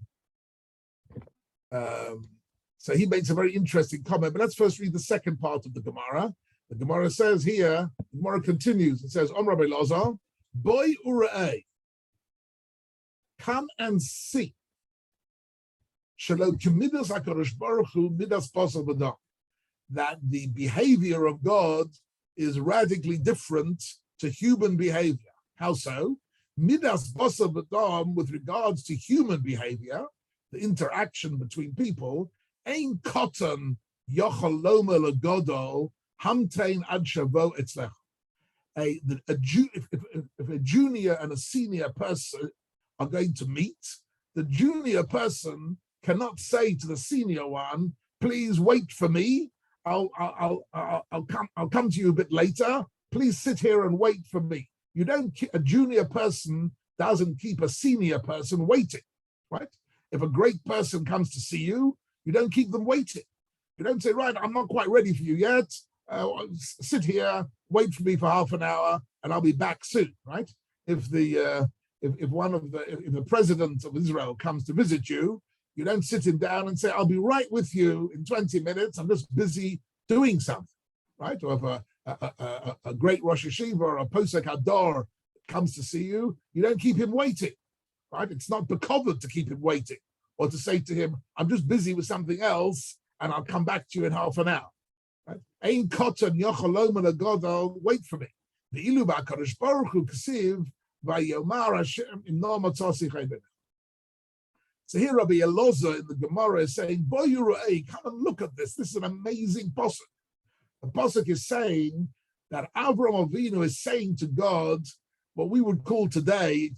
he makes a very interesting comment. But let's first read the second part of the Gemara. The Gemara says here, the Gemara continues. It says, Om Rabbi Lazar, Boy Ura'eh, come and see. Shelo k'midas HaKadosh Baruch Hu midas basar b'dam, that the behavior of God is radically different to human behavior. How so? Midas basar b'dam, with regards to human behavior, the interaction between people, ein kotan yochel lomer legodol hamtein ad shavo etzlech. If a junior and a senior person are going to meet, the junior person cannot say to the senior one, "Please wait for me. I'll come to you a bit later. Please sit here and wait for me." You don't. A junior person doesn't keep a senior person waiting, right? If a great person comes to see you, you don't keep them waiting. You don't say, "Right, I'm not quite ready for you yet. Sit here, wait for me for half an hour, and I'll be back soon." Right? If the president of Israel comes to visit you, you don't sit him down and say, "I'll be right with you in 20 minutes. I'm just busy doing something." Right? Or if a great Rosh Hashiva or a Posek Hador comes to see you, you don't keep him waiting. Right? It's not becovered to keep him waiting or to say to him, "I'm just busy with something else. and I'll come back to you in half an hour. Right? Ein koton yocholom agadol, wait for me. The ilu ba'kadosh baruch hu k'siv vayomar Hashem im no matzasi chayvenu. So here Rabbi Elazar in the Gemara is saying, Boy Yurei, come and look at this. This is an amazing pasuk. The pasuk is saying that Avraham Avinu is saying to God what we would call today,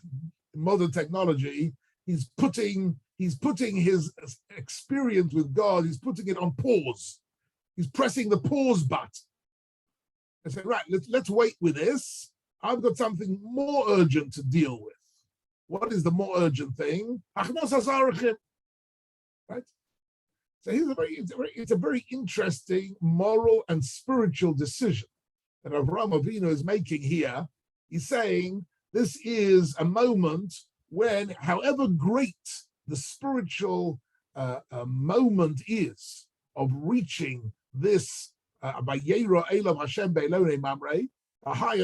in modern technology, he's putting his experience with God, he's putting it on pause. He's pressing the pause button. I say, right, let's wait with this. I've got something more urgent to deal with. What is the more urgent thing? Right? So it's a very interesting moral and spiritual decision that Avraham Avinu is making here. He's saying this is a moment when, however great the spiritual moment is of reaching this by Yera Elav Hashem Be'elonei Mamrei,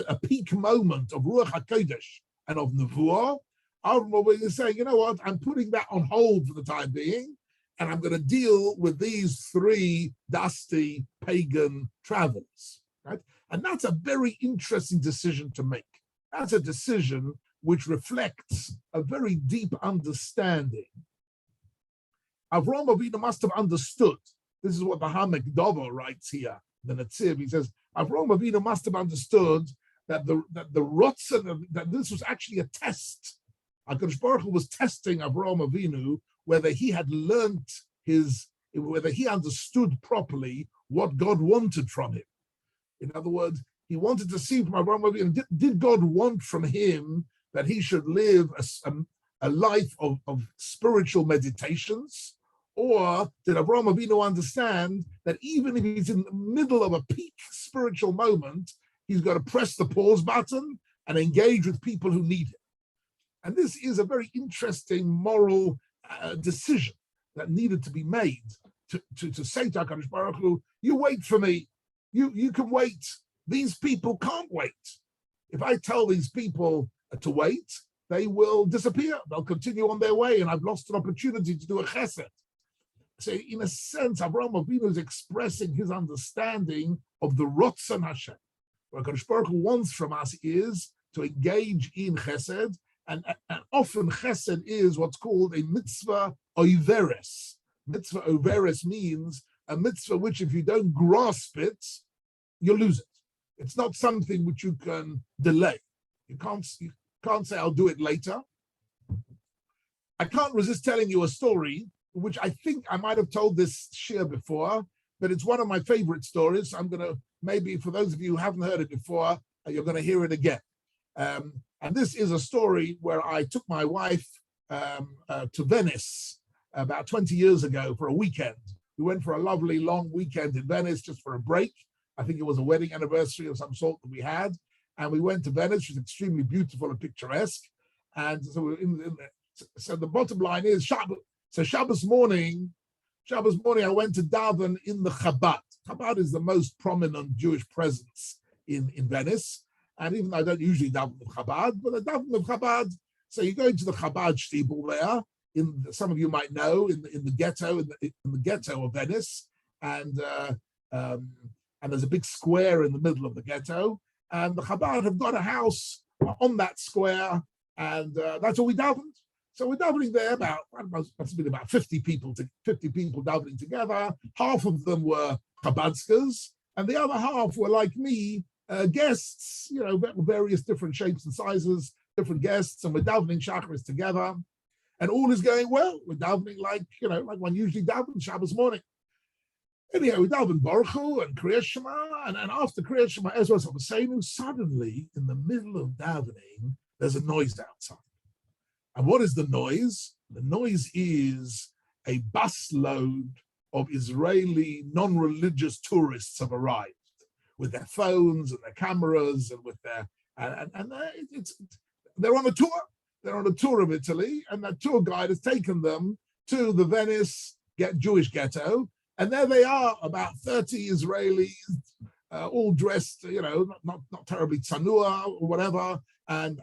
a peak moment of Ruach HaKodesh and of Nevuah, Avraham is saying, you know what, I'm putting that on hold for the time being, and I'm going to deal with these three dusty pagan travelers, right? And that's a very interesting decision to make. That's a decision which reflects a very deep understanding. Avraham Avinu must have understood. This is what the Hamek Dovo writes here, the Netziv. He says, Avraham Avinu must have understood that the Rotzen, that this was actually a test. HaKadosh Baruch Hu was testing Avraham Avinu whether he had learnt whether he understood properly what God wanted from him. In other words, he wanted to see from Avraham Avinu, did God want from him that he should live a life of spiritual meditations? Or did Avraham Avinu understand that even if he's in the middle of a peak spiritual moment, he's got to press the pause button and engage with people who need him? And this is a very interesting moral decision that needed to be made to say to HaKadosh Baruch Hu, you wait for me, you can wait. These people can't wait. If I tell these people to wait, they will disappear. They'll continue on their way, and I've lost an opportunity to do a chesed. So in a sense, Avraham Avinu is expressing his understanding of the Rotzen Hashem. What HaKadosh Baruch Hu wants from us is to engage in chesed, and often chesed is what's called a mitzvah oiveres. Mitzvah oiveres means a mitzvah which, if you don't grasp it, you lose it. It's not something which you can delay. You can't say, I'll do it later. I can't resist telling you a story, which I think I might have told this shir before, but it's one of my favorite stories. I'm going to, maybe for those of you who haven't heard it before, you're going to hear it again. And this is a story where I took my wife to Venice about 20 years ago for a weekend. We went for a lovely long weekend in Venice just for a break. I think it was a wedding anniversary of some sort that we had. And we went to Venice, which is extremely beautiful and picturesque. And so, so the bottom line is Shabbos. So Shabbos morning, I went to daven in the Chabad. Chabad is the most prominent Jewish presence in Venice. And even though I don't usually daven with Chabad, but I daven with Chabad. So you go into the Chabad shtibel there, some of you might know, in the ghetto, in the ghetto of Venice. And there's a big square in the middle of the ghetto. And the Chabad have got a house on that square. And that's all we davened. So we're davening there must have been about 50 people davening together. Half of them were Chabadskas, and the other half were like me, guests, various different shapes and sizes, different guests, and we're davening Shacharis together, and all is going well. We're davening like one usually davens Shabbos morning. Anyhow, we daven Baruch Hu and Kriyas Shema, and after Kriyas Shema, Ezra Sabbaseinu, suddenly in the middle of davening, there's a noise outside. And what is the noise? The noise is a busload of Israeli non-religious tourists have arrived with their phones and their cameras and with their they're on a tour. They're on a tour of Italy, and that tour guide has taken them to the Venice Jewish ghetto, and there they are, about 30 Israelis, all dressed, not terribly tzanua or whatever. And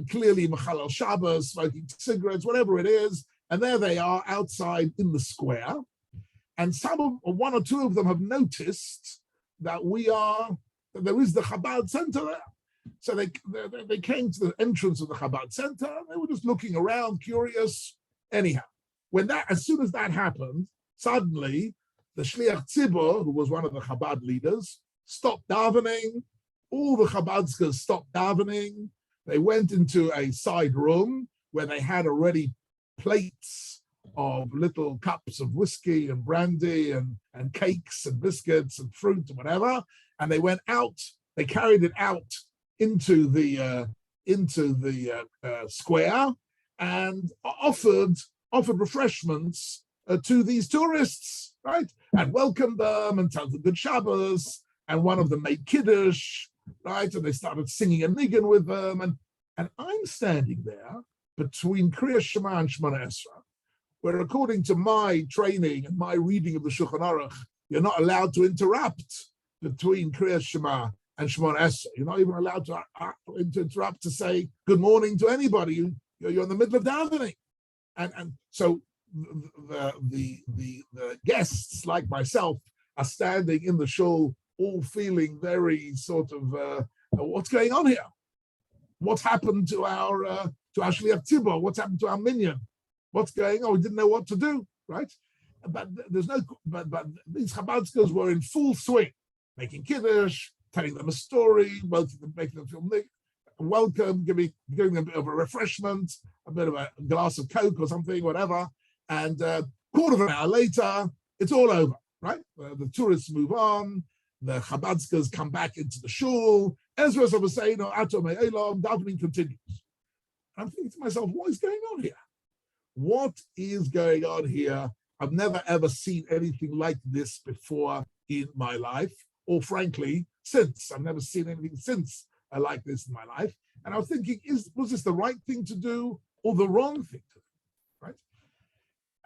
clearly Mechalel Shabbos, smoking cigarettes, whatever it is. And there they are outside in the square. And one or two of them have noticed that there is the Chabad Center there. So they came to the entrance of the Chabad Center, and they were just looking around, curious. Anyhow, as soon as that happened, suddenly the Shliach Tzibur, who was one of the Chabad leaders, stopped davening. All the Chabadskas stopped davening. They went into a side room where they had already plates of little cups of whiskey and brandy and cakes and biscuits and fruit and whatever. And they went out, they carried it out into the square and offered refreshments to these tourists, right? And welcomed them and told them good Shabbos. And one of them made Kiddush, right? And they started singing a nigun with them. And I'm standing there between Kriyas Shema and Shemona Esra, where according to my training and my reading of the Shulchan Aruch, you're not allowed to interrupt between Kriyas Shema and Shemona Esra. You're not even allowed to interrupt to say good morning to anybody. You're in the middle of davening. And so the guests like myself are standing in the shul, all feeling very sort of what's going on here? What's happened to our Shliach Tzibur? What's happened to our minyan? What's going on? We didn't know what to do, right? But these Chabadskas were in full swing, making Kiddush, telling them a story, making them feel welcome, giving them a bit of a refreshment, a bit of a glass of Coke or something, whatever. And quarter of an hour later, it's all over, right? The tourists move on. The Chabadskas come back into the shul. Ezra was saying, davening continues. I'm thinking to myself, what is going on here? What is going on here? I've never ever seen anything like this before in my life, or frankly, since. I've never seen anything since like this in my life. And I was thinking, was this the right thing to do or the wrong thing to do, right?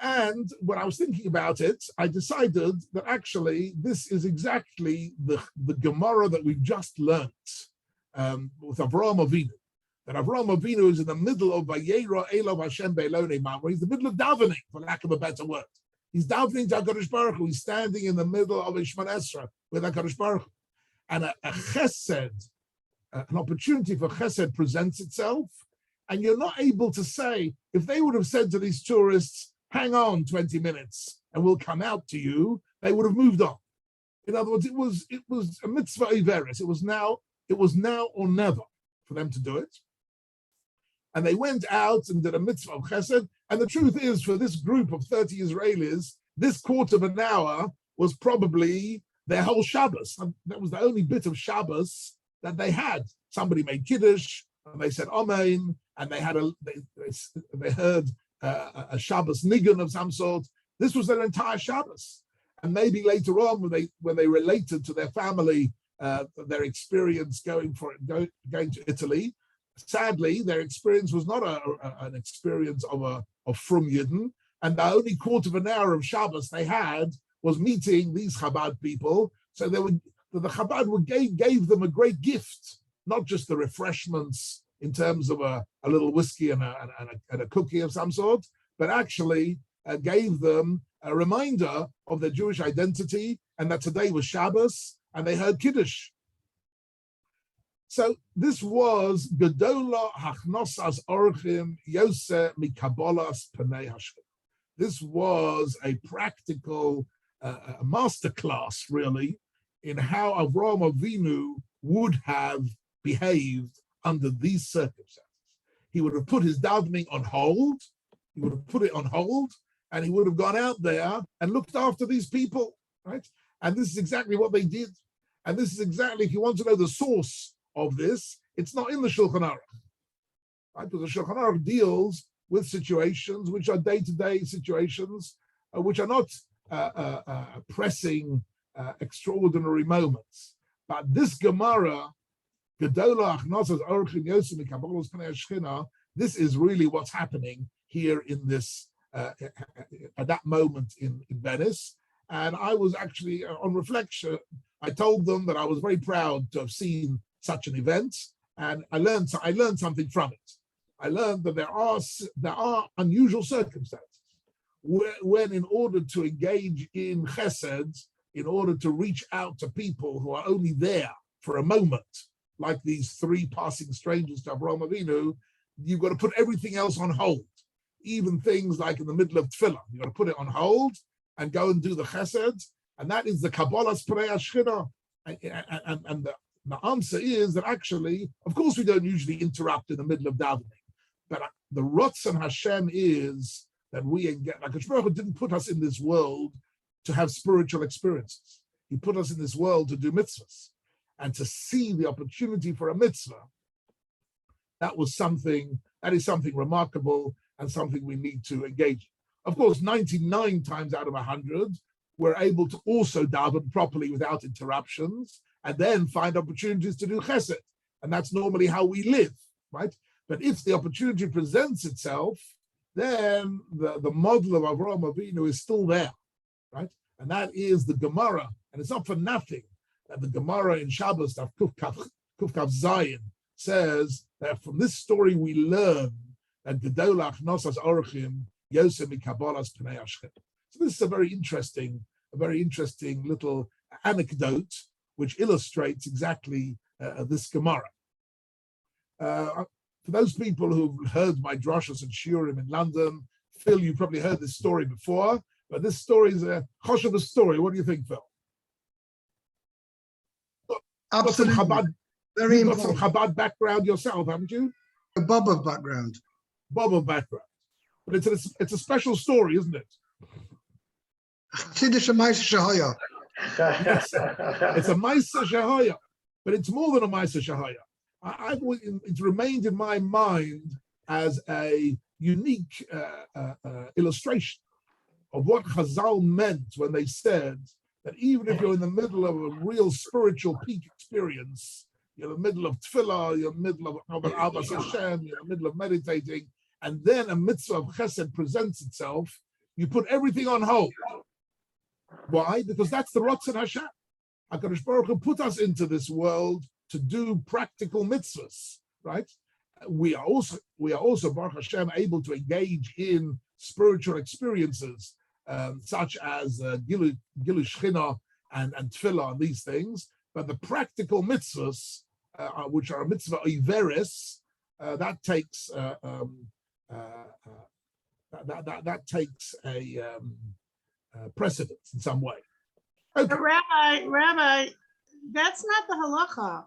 And when I was thinking about it, I decided that actually this is exactly the Gemara that we've just learnt with Avraham Avinu. That Avraham Avinu is in the middle of Vayera Elov Hashem Be'elo Ne'mar, where he's in the middle of davening, for lack of a better word. He's davening to HaKadosh Baruch Hu. He's standing in the middle of Shemona Esra with HaKadosh Baruch Hu. And a chesed, an opportunity for chesed presents itself, and you're not able to say, if they would have said to these tourists, hang on 20 minutes and we'll come out to you, they would have moved on. In other words, it was a mitzvah iveris. It was now or never for them to do it. And they went out and did a mitzvah of chesed. And the truth is, for this group of 30 Israelis, this quarter of an hour was probably their whole Shabbos. And that was the only bit of Shabbos that they had. Somebody made Kiddush, and they said Amen, and they heard a Shabbos nigun of some sort. This was their entire Shabbos. And maybe later on, when they related to their family, their experience going to Italy, sadly, their experience was not an experience of Frum Yidden, and the only quarter of an hour of Shabbos they had was meeting these Chabad people. So the Chabad gave them a great gift, not just the refreshments in terms of a little whiskey and a cookie of some sort, but actually gave them a reminder of their Jewish identity and that today was Shabbos, and they heard Kiddush. So this was Gedola Hachnosas Orchim Yoseh Mikabolas Panei Hashem. This was a practical masterclass, really, in how Avraham Avinu would have behaved under these circumstances. He would have put his davening on hold. He would have put it on hold, and he would have gone out there and looked after these people, right? And this is exactly what they did. And this is exactly, if you want to know the source of this, it's not in the Shulchan Aruch, right? Because the Shulchan Aruch deals with situations which are day-to-day situations, which are not pressing, extraordinary moments. But this Gemara, Gedola Achnosas Orchim Yoseh Mikabolas Panei Hashem, this is really what's happening here in this at that moment in Venice. And I was actually, on reflection, I told them that I was very proud to have seen such an event, and I learned something from it. I learned that there are unusual circumstances when in order to engage in chesed, in order to reach out to people who are only there for a moment, like these three passing strangers to Avraham Avinu, you've got to put everything else on hold. Even things like in the middle of tefillah, you've got to put it on hold and go and do the chesed. And that is the Kabbalah's Pnei Ashchina. And the answer is that actually, of course, we don't usually interrupt in the middle of davening. But the Ratzon Hashem is that we engage. Like HaKadosh Baruch Hu didn't put us in this world to have spiritual experiences. He put us in this world to do mitzvahs. And to see the opportunity for a mitzvah, that is something remarkable and something we need to engage in. Of course, 99 times out of 100, we're able to also daven properly without interruptions and then find opportunities to do chesed. And that's normally how we live, right? But if the opportunity presents itself, then the model of Avraham Avinu is still there, right? And that is the Gemara. And it's not for nothing that the Gemara in Shabbos, Kuf Kaf Zayin, says that from this story we learn that Gedolach Nosas Orchim Yosem Kabbalah's Pnei Ashchet. So this is a very interesting little anecdote which illustrates exactly this Gemara. For those people who've heard my drashos and shiurim in London, Phil, you probably heard this story before, but this story is a choshev story. What do you think, Phil? Absolutely. Very you've important. got some Chabad background yourself, haven't you? A Baba background. Baba background. But it's a special story, isn't it? Chassidish Ma'aser Shahaya. It's a Ma'aser Shahaya, but it's more than a Ma'aser Shahaya. It's remained in my mind as a unique illustration of what Chazal meant when they said that even if you're in the middle of a real spiritual peak experience, you're in the middle of tefillah, you're in the middle of Abbas Hashem, you're in the middle of meditating, and then a mitzvah of chesed presents itself, you put everything on hold. Why? Because that's the Ratzon Hashem. HaKadosh Baruch Hu put us into this world to do practical mitzvahs, right? We are also Baruch Hashem able to engage in spiritual experiences such as Gilu Shechina and Tefillah and these things. But the practical mitzvahs, which are a mitzvah iveris, that takes a precedence in some way. Okay. But Rabbi, that's not the halacha.